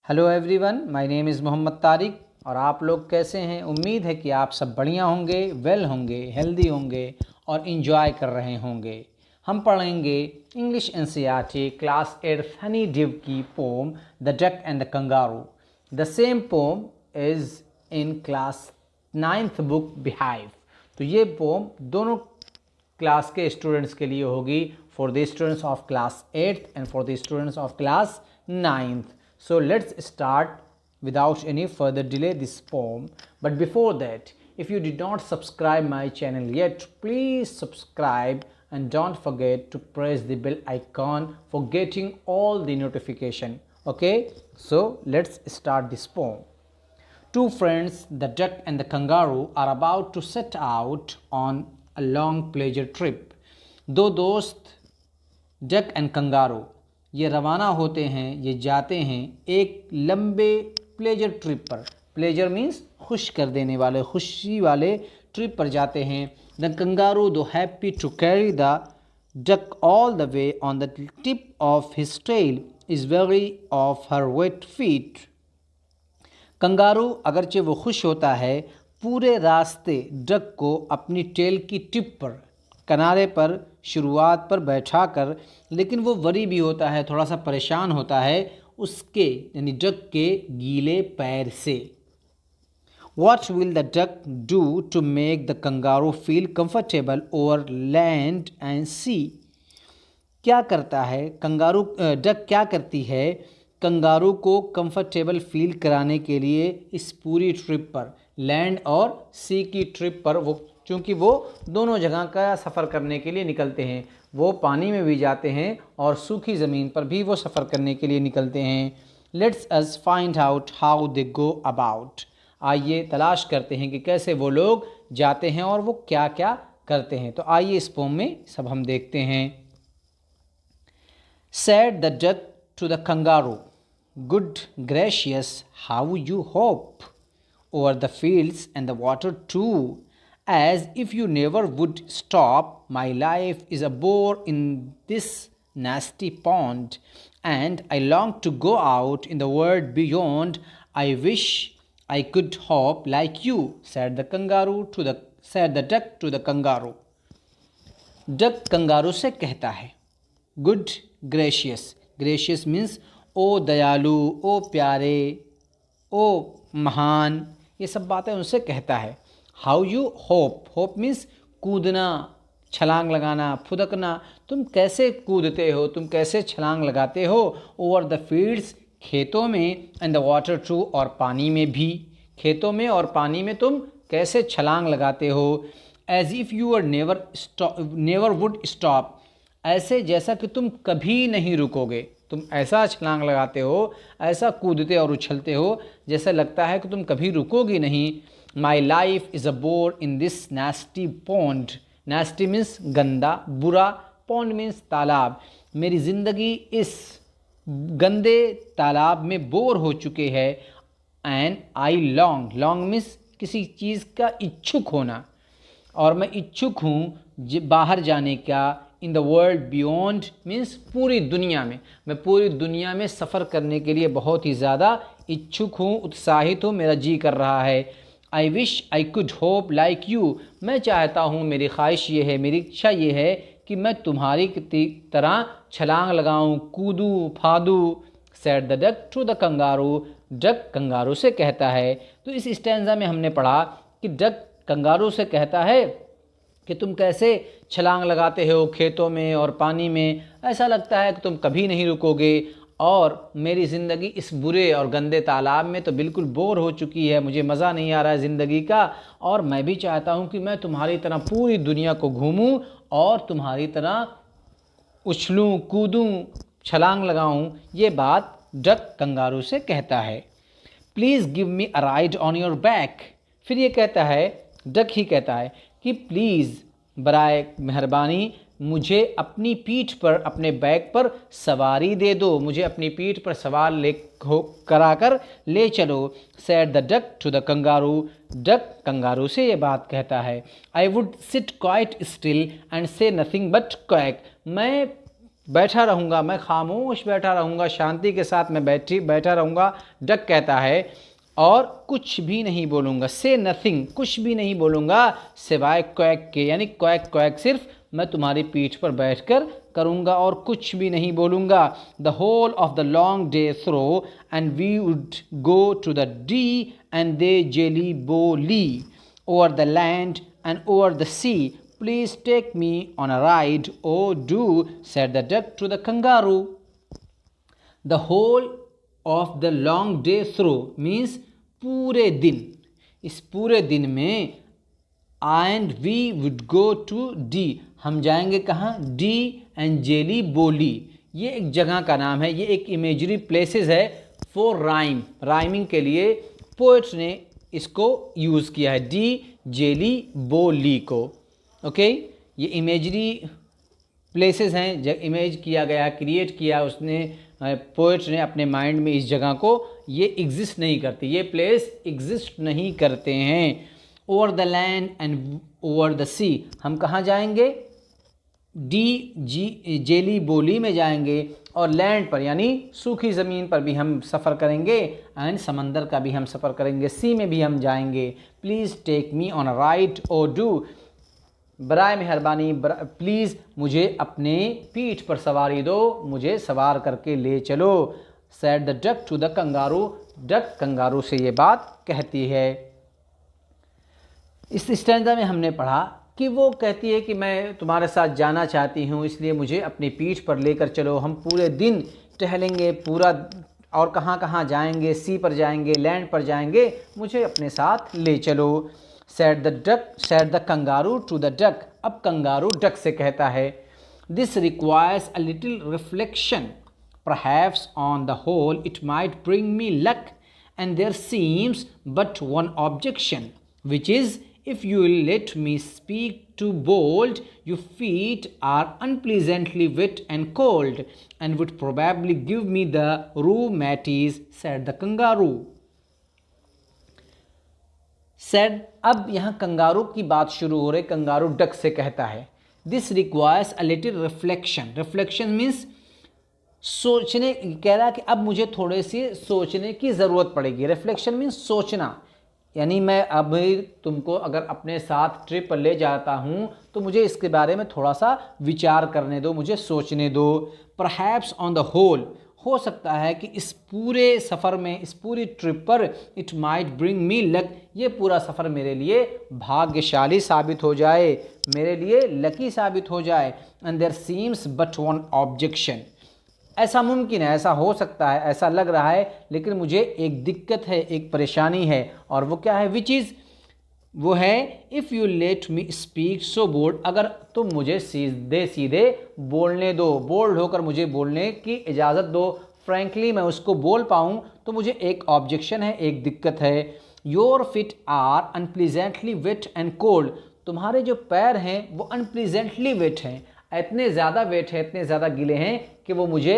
Hello everyone, my name is Mohammad Tariq. और आप लोग कैसे हैं? उम्मीद है कि आप सब बढ़िया होंगे, वेल होंगे, हेल्दी होंगे और इन्जॉय कर रहे होंगे। हम पढ़ेंगे English NCERT class 8 honeydew की poem the duck and the kangaroo. The same poem is in class 9th book beehive. तो ये पोम दोनों क्लास के स्टूडेंट्स के लिए होगी, for the students of class 8th and for the students of class 9th. So let's start without any further delay this poem. But before that, if you did not subscribe my channel yet, please subscribe and don't forget to press the bell icon for getting all the notification. Okay, so let's start this poem. Two friends, the duck and the kangaroo, are about to set out on a long pleasure trip. दो दोस्त duck and kangaroo ये रवाना होते हैं, ये जाते हैं एक लंबे प्लेजर ट्रिप पर। प्लेजर मीन्स खुश कर देने वाले, खुशी वाले ट्रिप पर जाते हैं। The kangaroo though happy to carry the duck all the way on the tip of his tail is very of her weight feet. Kangaroo अगरचे वो खुश होता है पूरे रास्ते डक को अपनी टेल की टिप पर, किनारे पर, शुरुआत पर बैठा कर, लेकिन वो वरी भी होता है, थोड़ा सा परेशान होता है उसके यानी डक के गीले पैर से। What will the duck do to make the kangaroo feel comfortable over land and sea? क्या करता है कंगारू, डक क्या करती है कंगारू को कंफर्टेबल फील कराने के लिए इस पूरी ट्रिप पर, लैंड और सी की ट्रिप पर। वो चूँकि वो दोनों जगह का सफ़र करने के लिए निकलते हैं, वो पानी में भी जाते हैं और सूखी ज़मीन पर भी वो सफ़र करने के लिए निकलते हैं। Let's us find out how they go about. आइए तलाश करते हैं कि कैसे वो लोग जाते हैं और वो क्या क्या करते हैं। तो आइए इस पोम में सब हम देखते हैं। Said the duck to the kangaroo, "Good gracious, how you hop over the fields and the water too, as if you never would stop. My life is a bore in this nasty pond, and I long to go out in the world beyond. I wish I could hop like you," said the duck to the kangaroo. Duck kangaroo से कहता है, good gracious, gracious means ओ दयालु, ओ प्यारे, ओ महान, ये सब बातें उनसे कहता है। How you hope, hope means कूदना, छलांग लगाना, फुदकना। तुम कैसे कूदते हो, तुम कैसे छलांग लगाते हो। ओवर द फील्ड्स, खेतों में, एंड द वाटर टू, और पानी में भी। खेतों में और पानी में तुम कैसे छलांग लगाते हो। As if you are never would stop, ऐसे जैसा कि तुम कभी नहीं रुकोगे। तुम ऐसा छलांग लगाते हो, ऐसा कूदते और उछलते हो, जैसा लगता है कि तुम कभी रुकोगे नहीं। My life is a bore in this nasty pond. Nasty means गंदा, बुरा, पॉन्ड मीन्स तालाब। मेरी ज़िंदगी इस गंदे तालाब में बोर हो चुके है। And I long, long means किसी चीज़ का इच्छुक होना, और मैं इच्छुक हूँ बाहर जाने का। In the world beyond means पूरी दुनिया में, मैं पूरी दुनिया में सफ़र करने के लिए बहुत ही ज़्यादा इच्छुक हूँ, उत्साहित हूँ, मेरा जी कर रहा है। I wish I could hope like you, मैं चाहता हूँ, मेरी ख्वाहिश ये है, मेरी इच्छा ये है कि मैं तुम्हारी तरह छलांग लगाऊँ, कूदूँ, फादूँ। Said the duck to the kangaroo, duck kangaroo से कहता है। तो इस स्टैंजा में हमने पढ़ा कि डक कंगारू से कहता है कि तुम कैसे छलांग लगाते हो खेतों में और पानी में, ऐसा लगता है कि तुम कभी नहीं रुकोगे। और मेरी ज़िंदगी इस बुरे और गंदे तालाब में तो बिल्कुल बोर हो चुकी है, मुझे मज़ा नहीं आ रहा है ज़िंदगी का, और मैं भी चाहता हूँ कि मैं तुम्हारी तरह पूरी दुनिया को घूमूं और तुम्हारी तरह उछलूँ, कूदूँ, छलांग लगाऊँ। ये बात डक कंगारू से कहता है। Please give me a ride on your back. फिर ये कहता है, डक ही कहता है कि प्लीज़, बराए मेहरबानी, मुझे अपनी पीठ पर, अपने बैक पर सवारी दे दो, मुझे अपनी पीठ पर सवार कराकर ले चलो। Said the duck to the kangaroo, duck kangaroo से ये बात कहता है। I would sit quite still and say nothing but quack, मैं बैठा रहूँगा, मैं खामोश बैठा रहूँगा, शांति के साथ मैं बैठा रहूँगा, डक कहता है, और कुछ भी नहीं बोलूँगा, से नथिंग, कुछ भी नहीं बोलूँगा सिवाय क्वैक के, यानी क्वैक क्वैक सिर्फ मैं तुम्हारी पीठ पर बैठकर करूँगा और कुछ भी नहीं बोलूँगा। The whole of the long day through and we would go to the Dee and the Jelly Bo Lee over the land and over the sea. Please take me on a ride. Oh, do, said the duck to the kangaroo. The whole of the long day through means पूरे दिन, इस पूरे दिन में and we would go to D, हम जाएंगे कहाँ, D and jelly बोली, ये एक जगह का नाम है, ये एक इमेजरी प्लेसेस है फॉर राइम, राइमिंग के लिए पोएट्स ने इसको यूज़ किया है, डी जेली बोली को। ओके, ये इमेजरी प्लेसेस हैं, इमेज किया गया, क्रिएट किया उसने, पोएट्स ने अपने माइंड में इस जगह को, ये एग्जिस्ट नहीं करती, ये प्लेस एग्जिस्ट नहीं करते हैं। Over the land and over the sea, हम कहाँ जाएंगे, डी जी जेली बोली में जाएंगे, और लैंड पर यानी सूखी ज़मीन पर भी हम सफ़र करेंगे, एंड समंदर का भी हम सफ़र करेंगे, सी में भी हम जाएंगे। Please take me on a ride और डू, बराए मेहरबानी प्लीज़ मुझे अपने पीठ पर सवारी दो, मुझे सवार करके ले चलो। Said the duck to the kangaroo, duck kangaroo से ये बात कहती है। इस स्टैंजा में हमने पढ़ा कि वो कहती है कि मैं तुम्हारे साथ जाना चाहती हूँ, इसलिए मुझे अपनी पीठ पर लेकर चलो, हम पूरे दिन टहलेंगे पूरा, और कहाँ कहाँ जाएंगे, सी पर जाएंगे, लैंड पर जाएंगे, मुझे अपने साथ ले चलो। Said the kangaroo to the duck, अब कंगारू डक से कहता है, this requires a little reflection, perhaps on the whole it might bring me luck, and there seems but one objection, which is if you will let me speak too bold, your feet are unpleasantly wet and cold, and would probably give me the rheumatis, said the kangaroo. Said, अब यहाँ kangaroo की बात शुरू हो रही, kangaroo duck से कहता है, this requires a little reflection. Reflection means सोचने, कह रहा है कि अब मुझे थोड़े से सोचने की ज़रूरत पड़ेगी। रिफ्लेक्शन मीन्स सोचना, यानी मैं अब तुमको अगर अपने साथ ट्रिप पर ले जाता हूँ तो मुझे इसके बारे में थोड़ा सा विचार करने दो, मुझे सोचने दो। परहैप्स ऑन द होल, हो सकता है कि इस पूरे सफ़र में, इस पूरी ट्रिप पर, it might bring me luck, ये पूरा सफ़र मेरे लिए भाग्यशाली साबित हो जाए, मेरे लिए लकी साबित हो जाए। And there seems but one objection, ऐसा मुमकिन है, ऐसा हो सकता है, ऐसा लग रहा है, लेकिन मुझे एक दिक्कत है, एक परेशानी है, और वो क्या है, विच इज़, वो है if you let me speak so bold, अगर तुम मुझे सीधे सीधे बोलने दो, बोल्ड होकर मुझे बोलने की इजाज़त दो, फ्रैंकली मैं उसको बोल पाऊँ, तो मुझे एक ऑब्जेक्शन है, एक दिक्कत है। Your feet are unpleasantly wet and cold, तुम्हारे जो पैर हैं वो अनप्लीजेंटली वेट हैं, इतने ज़्यादा वेट है, इतने ज़्यादा गीले हैं कि वो मुझे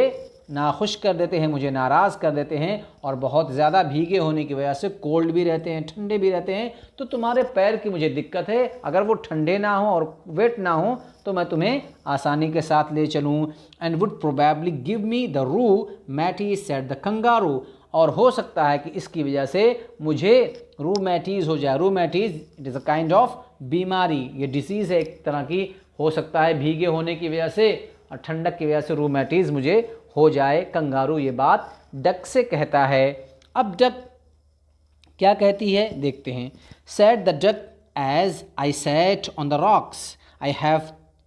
नाखुश कर देते हैं, मुझे नाराज़ कर देते हैं, और बहुत ज़्यादा भीगे होने की वजह से कोल्ड भी रहते हैं, ठंडे भी रहते हैं, तो तुम्हारे पैर की मुझे दिक्कत है, अगर वो ठंडे ना हो और वेट ना हो तो मैं तुम्हें आसानी के साथ ले चलूँ। And would probably give me the rheumatiz, said the kangaroo, और हो सकता है कि इसकी वजह से मुझे रूमैटिस हो जाए। Rheumatiz it is a kind of बीमारी, ये डिसीज़ है एक तरह की, हो सकता है भीगे होने की वजह से और ठंडक की वजह से रूमैटिस मुझे हो जाए। कंगारू ये बात डक से कहता है। अब डक क्या कहती है देखते हैं। Said the duck as I sat on the rocks I have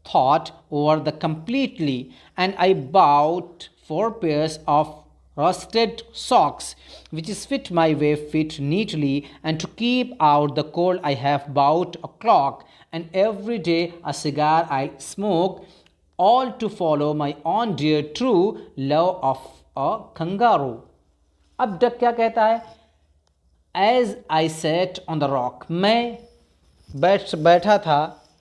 thought over the completely and I bought 4 pairs of rusted socks which fit my way fit neatly, and to keep out the cold I have bought a clock, and every day a cigar I smoke, all to follow my own dear true love of a kangaroo. अब duck क्या कहता है, as I sat on the rock, मैं बैठा था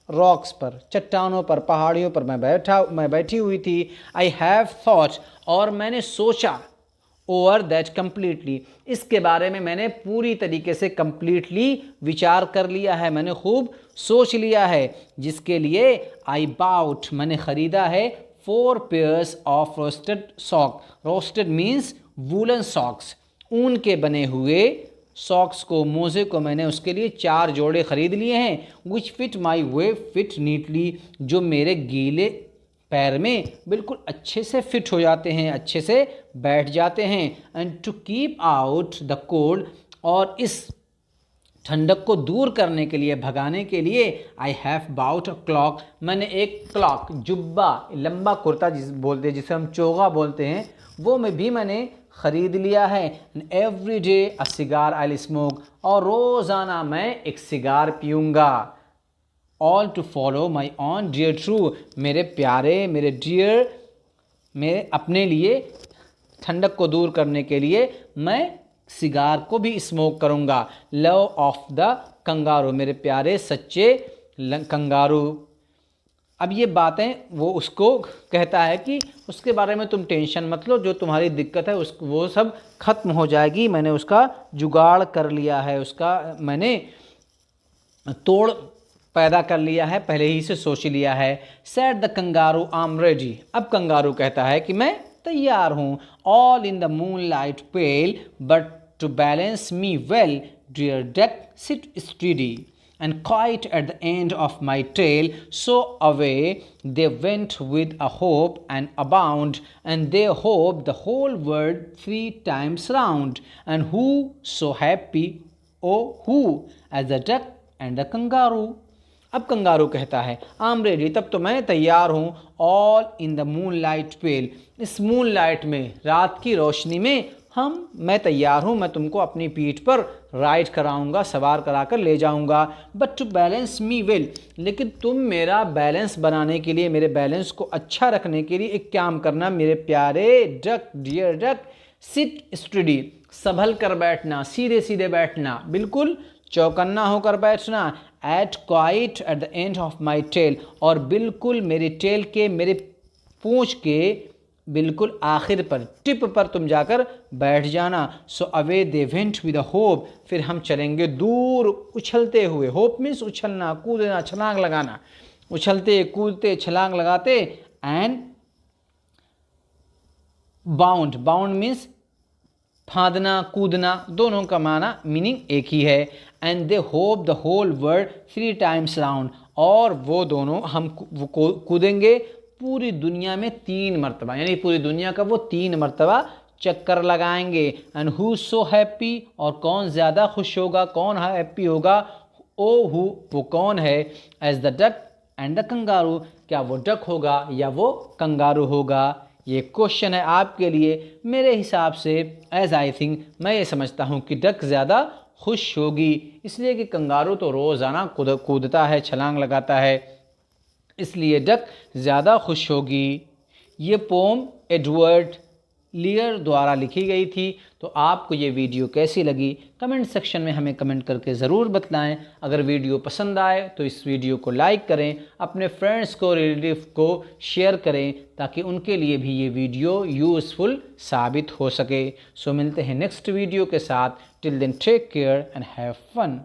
rocks पर, चट्टानों पर, पहाड़ियों पर मैं बैठी हुई थी। आई हैव थॉट, और मैंने सोचा, ओवर दैट कम्प्लीटली, इसके बारे में मैंने पूरी तरीके से कम्प्लीटली विचार कर लिया है, मैंने खूब सोच लिया है, जिसके लिए आई बाउट, मैंने ख़रीदा है 4 pairs of roasted sock. Roasted means woolen socks. ऊन के बने हुए सॉक्स को, मोजे को मैंने उसके लिए 4 जोड़े ख़रीद लिए हैं. विच फिट माई वे फिट नीटली, जो मेरे गीले पैर में बिल्कुल अच्छे से फिट हो जाते हैं, अच्छे से बैठ जाते हैं. And to keep out the cold, और इस ठंडक को दूर करने के लिए, भगाने के लिए, I have bought a clock, मैंने एक क्लॉक, जुब्बा, लंबा कुर्ता जिस बोलते हैं, जिसे हम चोगा बोलते हैं, वो में भी मैंने ख़रीद लिया है. Every day a cigar I smoke, और रोज़ाना मैं एक सिगार पीऊँगा. All to follow my own dear true, मेरे प्यारे, मेरे डियर, मेरे अपने लिए ठंडक को दूर करने के लिए मैं सिगार को भी स्मोक करूँगा. लव ऑफ द कंगारू, मेरे प्यारे सच्चे कंगारू. अब ये बातें वो उसको कहता है कि उसके बारे में तुम टेंशन मत लो, जो तुम्हारी दिक्कत है वो सब ख़त्म हो जाएगी. मैंने उसका जुगाड़ कर लिया है, उसका मैंने तोड़ पैदा कर लिया है, पहले ही से सोच लिया है. Said the kangaroo I am ready, अब कंगारू कहता है कि मैं तैयार हूँ. All in the moonlight pale but to balance me well dear duck sit steady, and quite at the end of my tale, so away they went with a hope and a bound, and they hoped the whole world 3 times round. And who so happy, oh who, as the duck and the kangaroo. अब kangaroo कहता है I'm ready, तब तो मैं तैयार हूँ. All in the moonlight pale, इस moon light में, रात की रोशनी में मैं तैयार हूँ, मैं तुमको अपनी पीठ पर राइड कराऊंगा, सवार कराकर ले जाऊंगा. But to balance me well, लेकिन तुम मेरा बैलेंस बनाने के लिए, मेरे बैलेंस को अच्छा रखने के लिए एक काम करना मेरे प्यारे duck, dear duck. Sit steady, संभल कर बैठना, सीधे सीधे बैठना, बिल्कुल चौकन्ना होकर बैठना. At quite at the end of my tail, और बिल्कुल मेरे टेल के, मेरे पूंछ के बिल्कुल आखिर पर, टिप पर तुम जाकर बैठ जाना. So away they went with a hope, फिर हम चलेंगे दूर उछलते हुए. होप मीन्स उछलना, कूदना, छलांग लगाना, उछलते कूदते छलांग लगाते. एंड बाउंड, बाउंड मीन्स फांदना, कूदना, दोनों का माना मीनिंग एक ही है. And they hop the whole world 3 times round, और वो दोनों हम कूदेंगे पूरी दुनिया में 3 मरतबा, यानी पूरी दुनिया का वो 3 मरतबा चक्कर लगाएंगे. एंड हु सो हैप्पी, और कौन ज़्यादा खुश होगा, कौन हैप्पी होगा. ओ हु, वो कौन है. As the duck and the kangaroo, क्या वो डक होगा या वो कंगारू होगा. ये क्वेश्चन है आपके लिए. मेरे हिसाब से, एज आई थिंक, मैं ये समझता हूँ कि डक ज़्यादा खुश होगी, इसलिए कि कंगारू तो रोज़ाना कूदता है, छलांग लगाता है, इसलिए डक ज़्यादा खुश होगी. ये पोम एडवर्ड लीयर द्वारा लिखी गई थी. तो आपको ये वीडियो कैसी लगी कमेंट सेक्शन में हमें कमेंट करके ज़रूर बतलाएं. अगर वीडियो पसंद आए तो इस वीडियो को लाइक करें, अपने फ्रेंड्स को, रिलेटिव को शेयर करें, ताकि उनके लिए भी ये वीडियो यूज़फुल साबित हो सके. सो मिलते हैं नेक्स्ट वीडियो के साथ. Till then take care and have fun.